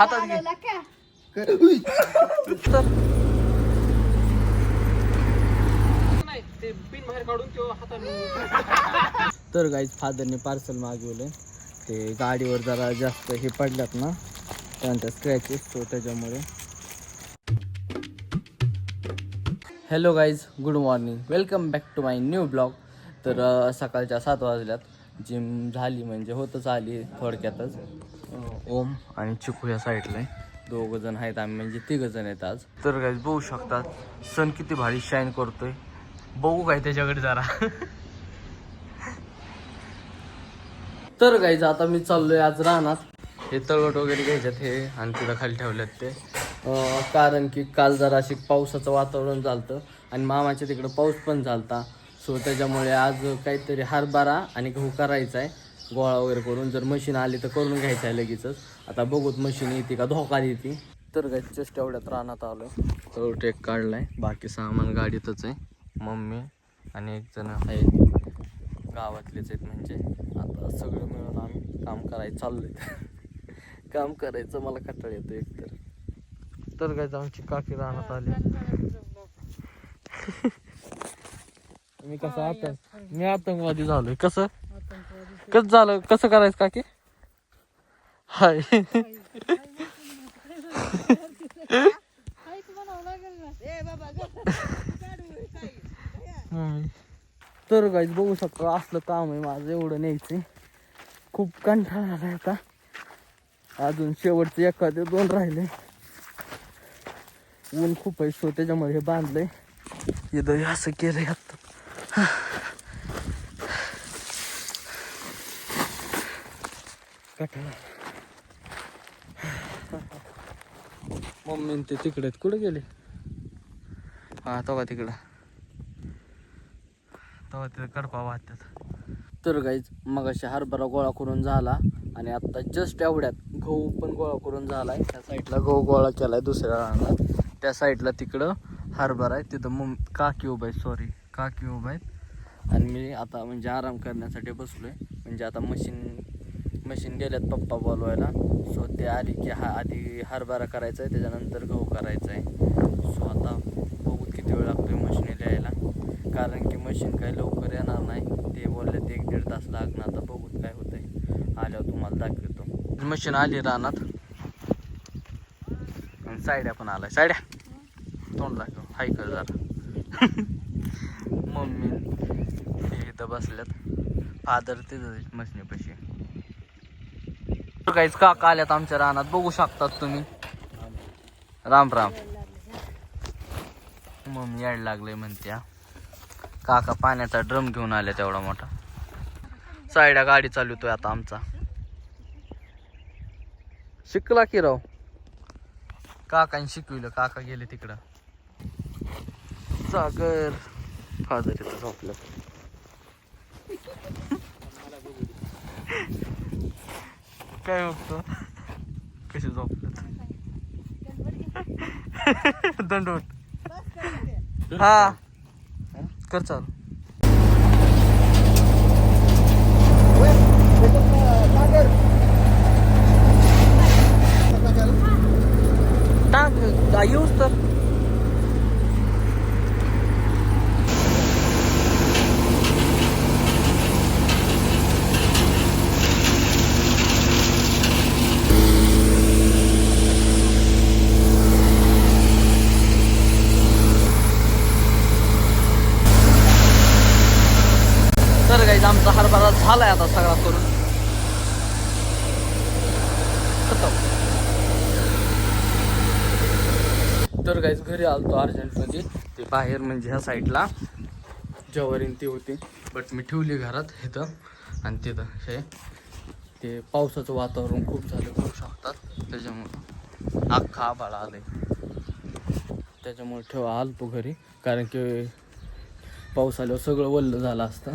हातात घे. चालवला का? तर नाही ते पिन बाहेर काढून किंवा हाताने. तर गाईज फादरने पार्सल मागवलं. ते गाडीवर जरा जास्त हे पडल्यात ना त्यांच्या स्क्रॅचेस, तो त्याच्यामुळे. Hello guys, good morning, welcome back to my new blog. तर सकाळच्या 7 वाजल्यात. जिम झाली म्हणजे होतच आली थोडक्यातच. ओम आणि चिकू या साईडला आहे. 2 जण आहेत आम्ही, म्हणजे 3 जण आहेत आज. तर गाईज बघू शकतात सन किती भारी शाईन करतोय. बघू काय त्याच्याकडे जरा. तर गाईज आता मी चाललोय आज रानात. हे तळवट वगैरे घ्यायच्यात हे, आणि तिथं खाली ठेवल्यात ते. कारण की काल जरा अशी पावसाचं वातावरण झालं आणि मामाच्या तिकडं पाऊस पण झालता. सो त्याच्यामुळे आज काहीतरी हरभरा आणि गहू करायचा आहे गोळा वगैरे करून. जर मशीन आली तर करून घ्यायचं आहे लगेचच. आता बघूत मशीन येते का धोका देते. तर गाईज जस्ट एवढ्यात रानात आलो आहे. तळवट एक काढलाय, बाकी सामान गाडीतच आहे. मम्मी आणि 1 जण आहे गावातलेच आहेत, म्हणजे आता सगळं मिळून आम्ही काम करायचं चाललोय. काम करायचं मला कंटाळा येतो एकतर. तर काय आमची काकी रानात आली. मी कसं मी आतंकवादी झालोय. कसं झालं, कसं करायचं काकी? हाय. तर गाईज बघू शकतो असलं काम आहे माझं, एवढं न्यायचं. खूप कंटाळा आलाय आता. अजून शेवटचे 1 ते 2 राहिले. ऊन खूप आहे, सो त्याच्यामध्ये हे बांधलंय. इथं असं केलंय आता. कंटाळा. मम्मी ते तिकडे आहेत, कुठे गेले? हा तेव्हा तिकडं, तेव्हा तिथं कडपा वाहतात. तर गाईज मगाशी हरभरा गोळा करून झाला आणि आता जस्ट एवढ्यात गहू पण गोळा करून झालाय. त्या साईडला गहू गोळा केलाय दुसऱ्या रानात. त्या साईडला तिकडं हरभरा आहे. तिथं काकी उभा आहे, काकी उभा आहेत. आणि मी आता म्हणजे आराम करण्यासाठी बसलोय. म्हणजे आता मशीन गेल्यात पप्पा बोलवायला. सो ते आली की आधी हरभरा करायचा आहे, त्याच्यानंतर गहू करायचा आहे. सो आता बघू किती वेळ लागतोय मशीन यायला, कारण की मशीन काही लवकर येणार नाही. ते बोलले ते 1-1.5 तास लागणार. आता बघूत काय होतंय, आल्यावर तुम्हाला दाखवतो. मशीन आली रानात आणि सायड्या पण आलाय. सायड्या तोंड दाखव, हाय कर जरा. मम्मी हे इथं बसल्यात, फादर तिथं मशनीपाशी. काहीच काका आल्यात आमच्या रानात, बघू शकतात तुम्ही. राम राम. मम्मी यायला लागलंय म्हणत्या. काका पाण्याचा ड्रम घेऊन आले तेवढा मोठा. सायडा गाडी चालवतोय आता आमचा. शिकला की राव, काकांनी शिकविलं. काका गेले तिकडं. सागर फादर इथं झोपलं. काय बघतो, कसे झोपलं. दंडवट. हा कर चाल. टाक येऊस तर. तर गाईज आमचा हरभरा झालाय आता सगळा करून. तर गाईज घरी आलतो अर्जंटमध्ये. ते बाहेर म्हणजे ह्या साईडला जवारीन ती होती, बट मी ठेवली घरात इथं. आणि तिथं हे ते पावसाचं वातावरण खूप झालं, करू शकतात. त्याच्यामुळं अख्खा आभाळ आलंय, त्याच्यामुळे आलतो घरी. कारण की पाऊस आल्यावर सगळं वल्ल झालं असतं.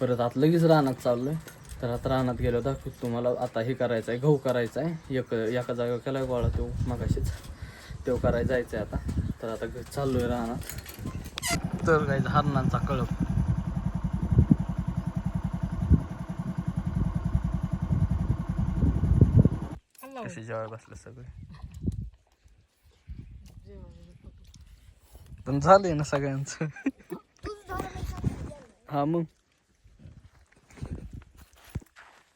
परत आता लगेच रानात चाललोय. तर आता रानात गेलो दाखवतो तुम्हाला. आता हे करायचं आहे, गहू करायचा आहे. एका जागा केला गोळा, तो मगाशीच तो करायला जायचं आहे आता. तर आता चाललोय रानात. तर काय हरणांचा कळप. कसे जेवाय बसले सगळे. पण झालंय ना सगळ्यांचं. हा मग.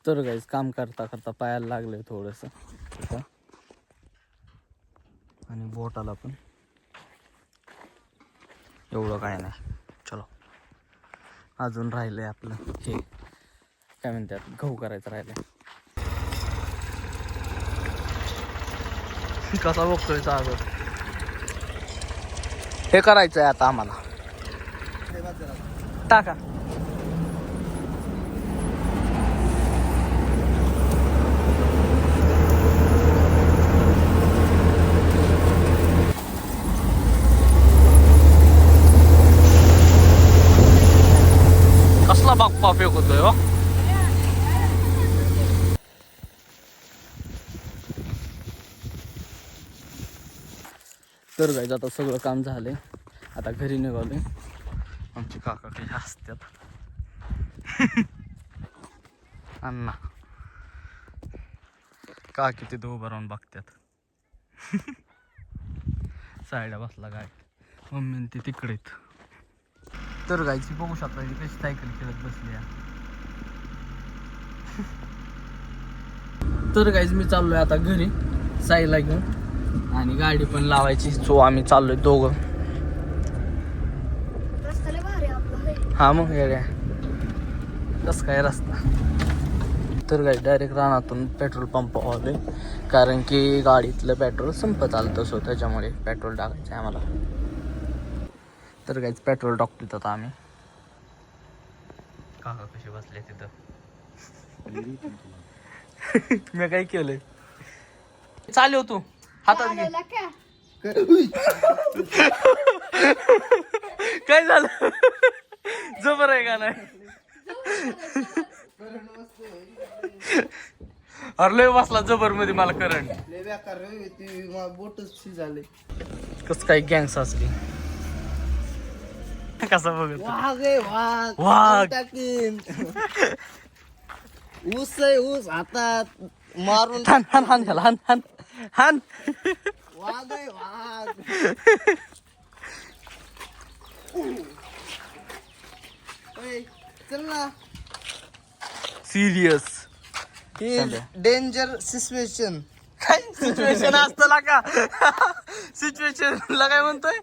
तर गाईज काम करता करता पायाला लागलंय थोडस आणि बोटाला पण. एवढं काय नाही. चलो अजून राहिलंय आपलं हे काय म्हणतात गहू करायचं राहिलंय. कसा बघतोय सागर. हे करायचंय आता आम्हाला. टाका. कसला बाप्पा फेकतोय हो. तर गाईज आता सगळं काम झालंय. आता घरी निघालोय. आमचे काका काही हसतात. अण्णा का किती उभं राहून बघतात. साईडला बसला गाय. मम्मी ते तिकडेत. तर गायची बघू शकता कशी सायकल खेळत बसली. तर गाईज मी चाललोय आता घरी साईला घेऊन आणि गाडी पण लावायची. सो आम्ही चाललोय दोघं. हा मग येड्या कस काय रस्ता. तर गाडी डायरेक्ट रानातून पेट्रोल पंप आलोय कारण की गाडीतलं पेट्रोल संपत आलं. सो त्याच्यामुळे पेट्रोल टाकायचं आहे आम्हाला. तर काहीच पेट्रोल टाकतो आता आम्ही. काका कसे बसले तिथं. मी काय केलंय. चालव तू हातात घे. काय झालं. जबर आहे का नाही. अरे लय बसला जबर मध्ये मला करंट. बोटच झाले. कस काही गँग्स असली. कसा बघत वाघ टाकीन. ऊस आहे ऊस हातात मारून हान हान हान झाला हान हान हान. वाघ आहे वाघ. चल ना. Serious danger situation. काय सिच्युएशन असतं का. सिच्युएशन ला काय म्हणतोय.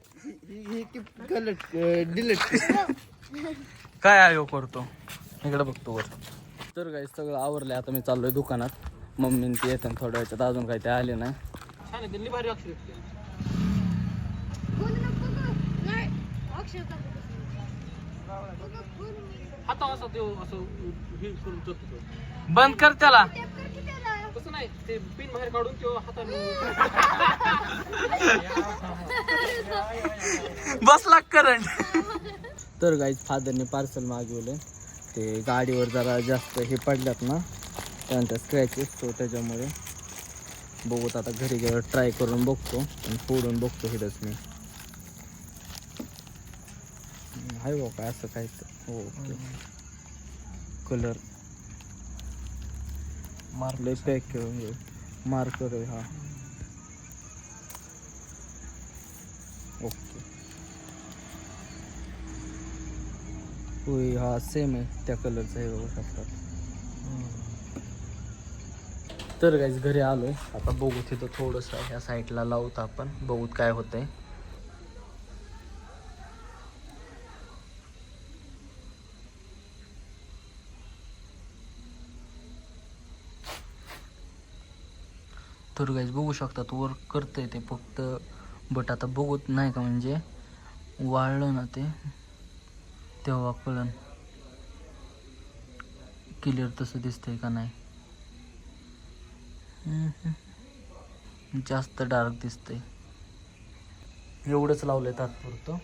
डिलीट. काय आयो करतो इकडे बघतो वर. तर काही सगळं आवरलंय. आता मी चाललोय दुकानात. मम्मी ते येतात थोड्या वेळात. अजून काही ते आले नाही. बंद कर त्याला. तसं नाही ते पिन बाहेर काढून किंवा हाताने बसला करंट. तर गाईज फादरने पार्सल मागवलं. ते गाडीवर जरा जास्त हे पडल्यात ना त्यानंतर स्क्रॅचेस. तो त्याच्यामुळे बघूत आता घरी गेल्यावर ट्राय करून बघतो आणि फोडून बघतो. हेच मी आहे बघ काय असं काय. हो कलर मारले पॅक मार्कर आहे हा. ओके होय हा सेम आहे त्या कलरचा हे बघू शकतात. तर गाईज घरी आलोय. आता बघू तिथं थोडंसं ह्या साईडला लावतो आपण. बघूत काय होतंय. तर गाईज बघू शकतात वर्क करतंय ते फक्त. बट आता बघूत नाही का म्हणजे वाळलं ना ते तेव्हा कळन क्लिअर तसं दिसतंय का नाही. जास्त डार्क दिसतंय. एवढंच लावलंय तात्पुरतं.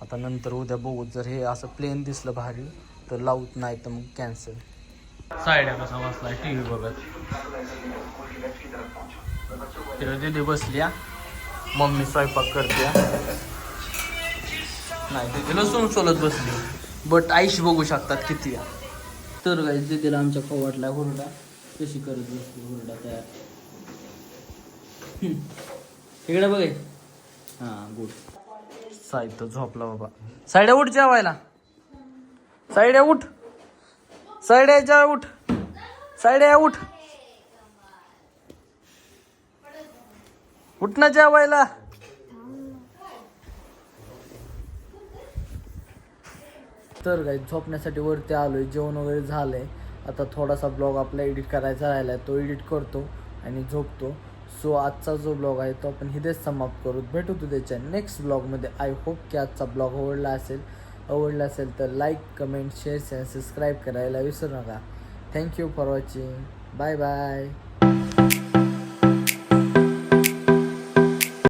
आता नंतर उद्या बघूत. जर हे असं प्लेन दिसलं भारी तर लावूत नाही तर मग कॅन्सल. साईडला कसा बसलाय टी व्ही बघत. तिला दीदी बसल्या. मम्मी स्वयंपाक करते. नाही दीदीला सोलत बसली. बट आईशी बघू शकतात किती. तर गाईज दीदीला आमच्या खवाटला हुरडा कशी करत बसली. हुरडा तयार इकडे बघ हां गुड. साहित्य झोपला बाबा. साईड्या उठ जेवायला. साईड्या उठ. साईड्या जेवाय उठ. साईड्या उठ. उठ ना जेवायला. तर काही झोपण्यासाठी वरती आलोय. जेवण वगैरे झालंय. आता थोडासा ब्लॉग आपला एडिट करायचा राहिला तो एडिट करतो आणि झोपतो. सो आजचा जो ब्लॉग आहे तो आपण इथेच समाप्त करू. भेटू त्याच्या नेक्स्ट ब्लॉगमध्ये. आय होप की आजचा ब्लॉग आवडला असेल तर लाईक कमेंट शेअर आणि सबस्क्राईब करायला विसरू नका. Thank you for watching. Bye bye.